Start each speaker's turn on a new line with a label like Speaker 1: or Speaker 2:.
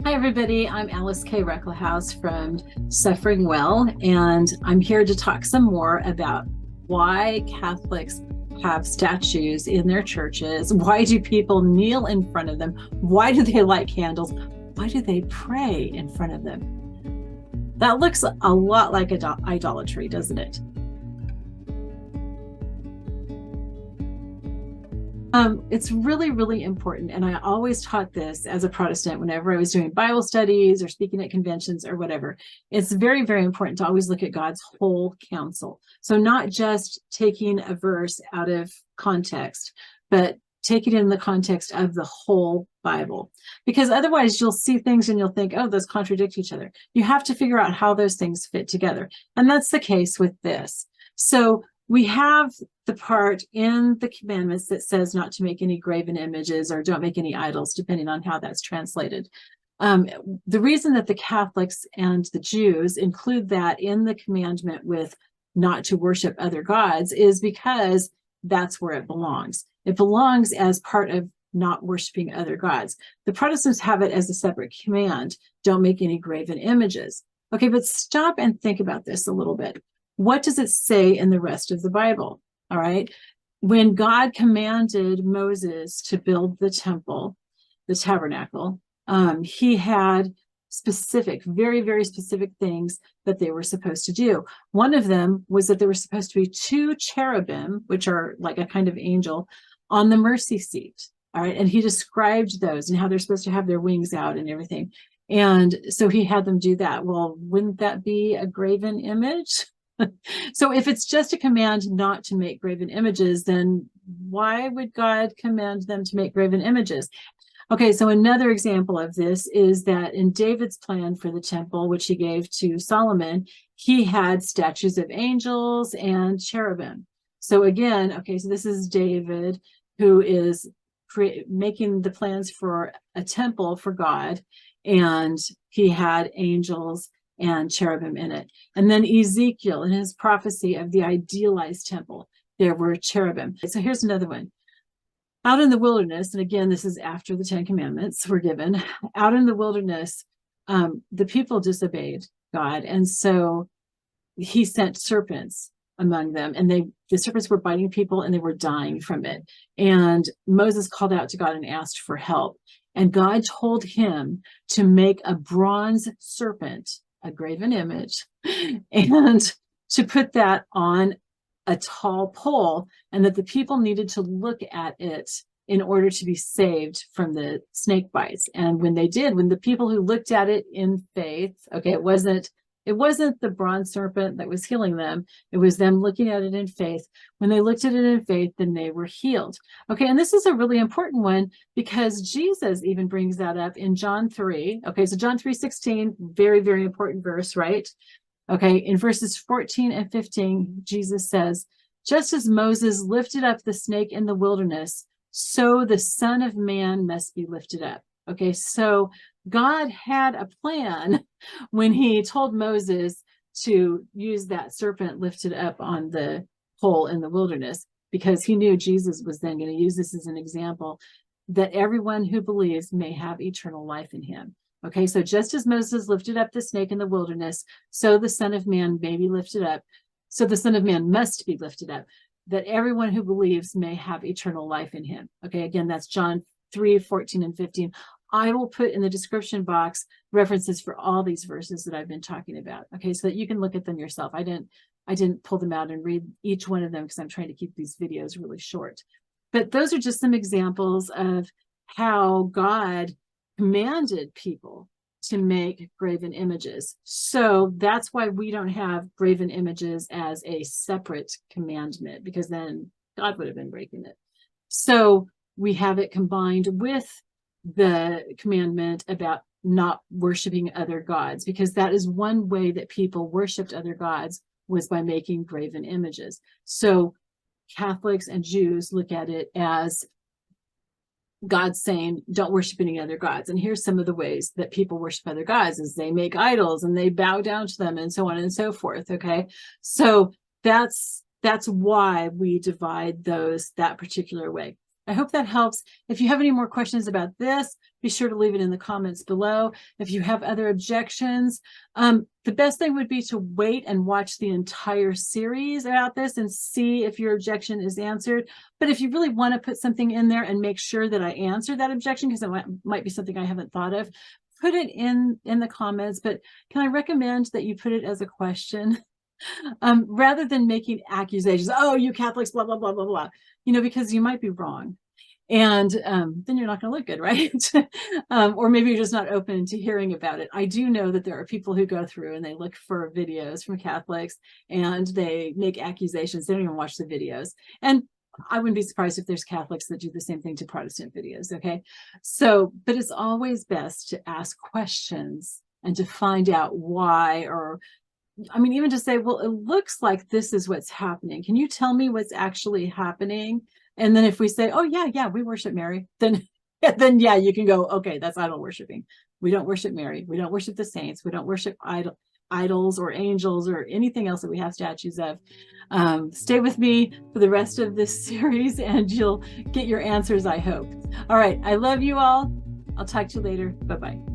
Speaker 1: Hi, everybody. I'm Alice K. Reckelhaus from SufferingWell, and I'm here to talk some more about why Catholics have statues in their churches. Why do people kneel in front of them? Why do they light candles? Why do they pray in front of them? That looks a lot like idolatry, doesn't it? It's really, really important. And I always taught this as a Protestant whenever I was doing Bible studies or speaking at conventions or whatever. It's very, very important to always look at God's whole counsel. So not just taking a verse out of context, but take it in the context of the whole Bible. Because otherwise you'll see things and you'll think, oh, those contradict each other. You have to figure out how those things fit together. And that's the case with this. So we have the part in the commandments that says not to make any graven images or don't make any idols, depending on how that's translated. The reason that the Catholics and the Jews include that in the commandment with not to worship other gods is because that's where it belongs. It belongs as part of not worshiping other gods. The Protestants have it as a separate command. Don't make any graven images. Okay, but stop and think about this a little bit. What does it say in the rest of the Bible? All right. When God commanded Moses to build the temple, the tabernacle, he had specific, very, very specific things that they were supposed to do. One of them was that there were supposed to be two cherubim, which are like a kind of angel, on the mercy seat. All right. And he described those and how they're supposed to have their wings out and everything. And so he had them do that. Well, wouldn't that be a graven image? So if it's just a command not to make graven images, then why would God command them to make graven images? Okay, so another example of this is that in David's plan for the temple, which he gave to Solomon, he had statues of angels and cherubim. So again, okay, so this is David who is making the plans for a temple for God, and he had angels and cherubim in it. And then Ezekiel, in his prophecy of the idealized temple, there were cherubim. So here's another one. Out in the wilderness, and again, this is after the 10 Commandments were given, out in the wilderness, the people disobeyed God. And so he sent serpents among them, and the serpents were biting people and they were dying from it. And Moses called out to God and asked for help. And God told him to make a bronze serpent, a graven image, and to put that on a tall pole, and that the people needed to look at it in order to be saved from the snake bites. And when they did, when the people who looked at it in faith, okay, it wasn't the bronze serpent that was healing them. It was them looking at it in faith. When they looked at it in faith, then they were healed. Okay, and this is a really important one because Jesus even brings that up in John 3. Okay, so John 3:16, very, very important verse, right? Okay, in verses 14 and 15, Jesus says, just as Moses lifted up the snake in the wilderness, so the Son of Man must be lifted up. Okay, so God had a plan when he told Moses to use that serpent lifted up on the pole in the wilderness, because he knew Jesus was then going to use this as an example that everyone who believes may have eternal life in him. Okay, so just as Moses lifted up the snake in the wilderness, so the Son of Man may be lifted up. So the Son of Man must be lifted up, that everyone who believes may have eternal life in him. Okay, again, that's John 3:14 and 15. I will put in the description box references for all these verses that I've been talking about. Okay, so that you can look at them yourself. I didn't pull them out and read each one of them because I'm trying to keep these videos really short. But those are just some examples of how God commanded people to make graven images. So that's why we don't have graven images as a separate commandment, because then God would have been breaking it. So we have it combined with the commandment about not worshiping other gods, because that is one way that people worshiped other gods, was by making graven images. So Catholics and Jews look at it as God saying, don't worship any other gods. And here's some of the ways that people worship other gods: is they make idols and they bow down to them and so on and so forth. Okay, so that's why we divide those that particular way. I hope that helps. If you have any more questions about this, be sure to leave it in the comments below. If you have other objections, the best thing would be to wait and watch the entire series about this and see if your objection is answered. But if you really want to put something in there and make sure that I answer that objection, because it might be something I haven't thought of, put it in the comments. But can I recommend that you put it as a question? Rather than making accusations, oh, you Catholics, blah, blah, blah, blah, blah, because you might be wrong. And then you're not going to look good, right? Or maybe you're just not open to hearing about it. I do know that there are people who go through and they look for videos from Catholics and they make accusations. They don't even watch the videos. And I wouldn't be surprised if there's Catholics that do the same thing to Protestant videos, okay? So, but it's always best to ask questions and to find out why, or I mean, even to say, well, it looks like this is what's happening. Can you tell me what's actually happening? And then if we say, oh, yeah, we worship Mary, then yeah, you can go, okay, that's idol worshiping. We don't worship Mary. We don't worship the saints. We don't worship idols or angels or anything else that we have statues of. Stay with me for the rest of this series and you'll get your answers, I hope. All right. I love you all. I'll talk to you later. Bye-bye.